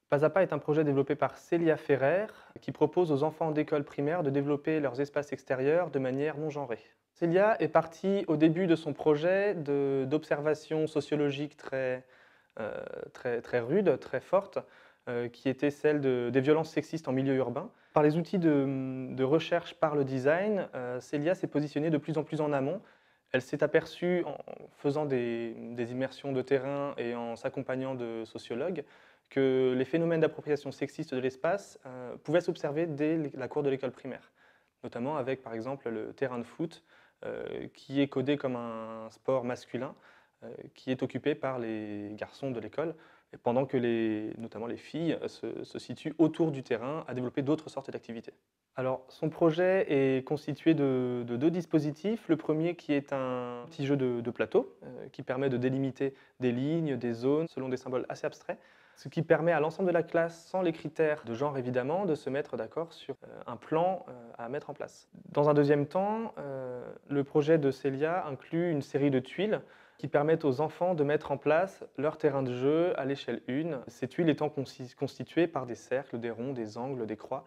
Pas à pas est un projet développé par Célia Ferrer qui propose aux enfants d'école primaire de développer leurs espaces extérieurs de manière non genrée. Célia est partie au début de son projet d'observations sociologiques très rudes, très fortes, qui étaient celles des violences sexistes en milieu urbain. Par les outils de recherche par le design, Célia s'est positionnée de plus en plus en amont. Elle s'est aperçue en faisant des immersions de terrain et en s'accompagnant de sociologues que les phénomènes d'appropriation sexiste de l'espace pouvaient s'observer dès la cour de l'école primaire, notamment avec par exemple le terrain de foot qui est codé comme un sport masculin qui est occupé par les garçons de l'école, et pendant que notamment les filles se situent autour du terrain à développer d'autres sortes d'activités. Alors, son projet est constitué de deux dispositifs. Le premier qui est un petit jeu de plateau qui permet de délimiter des lignes, des zones selon des symboles assez abstraits, ce qui permet à l'ensemble de la classe, sans les critères de genre évidemment, de se mettre d'accord sur un plan à mettre en place. Dans un deuxième temps, le projet de Célia inclut une série de tuiles qui permettent aux enfants de mettre en place leur terrain de jeu à l'échelle 1, ces tuiles étant constituées par des cercles, des ronds, des angles, des croix,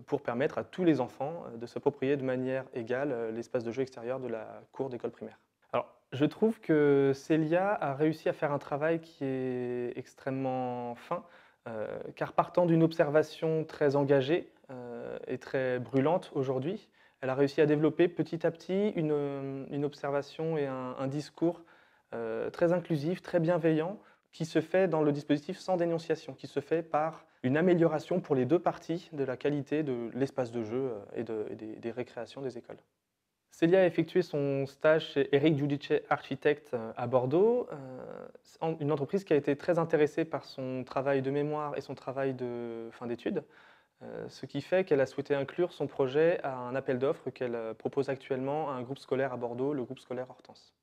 pour permettre à tous les enfants de s'approprier de manière égale l'espace de jeu extérieur de la cour d'école primaire. Alors, je trouve que Célia a réussi à faire un travail qui est extrêmement fin, car partant d'une observation très engagée et très brûlante aujourd'hui, elle a réussi à développer petit à petit une observation et un discours très inclusif, très bienveillant, qui se fait dans le dispositif sans dénonciation, qui se fait par une amélioration pour les deux parties de la qualité de l'espace de jeu et des récréations des écoles. Célia a effectué son stage chez Eric Giudice Architecte à Bordeaux, une entreprise qui a été très intéressée par son travail de mémoire et son travail de fin d'études, ce qui fait qu'elle a souhaité inclure son projet à un appel d'offres qu'elle propose actuellement à un groupe scolaire à Bordeaux, le groupe scolaire Hortense.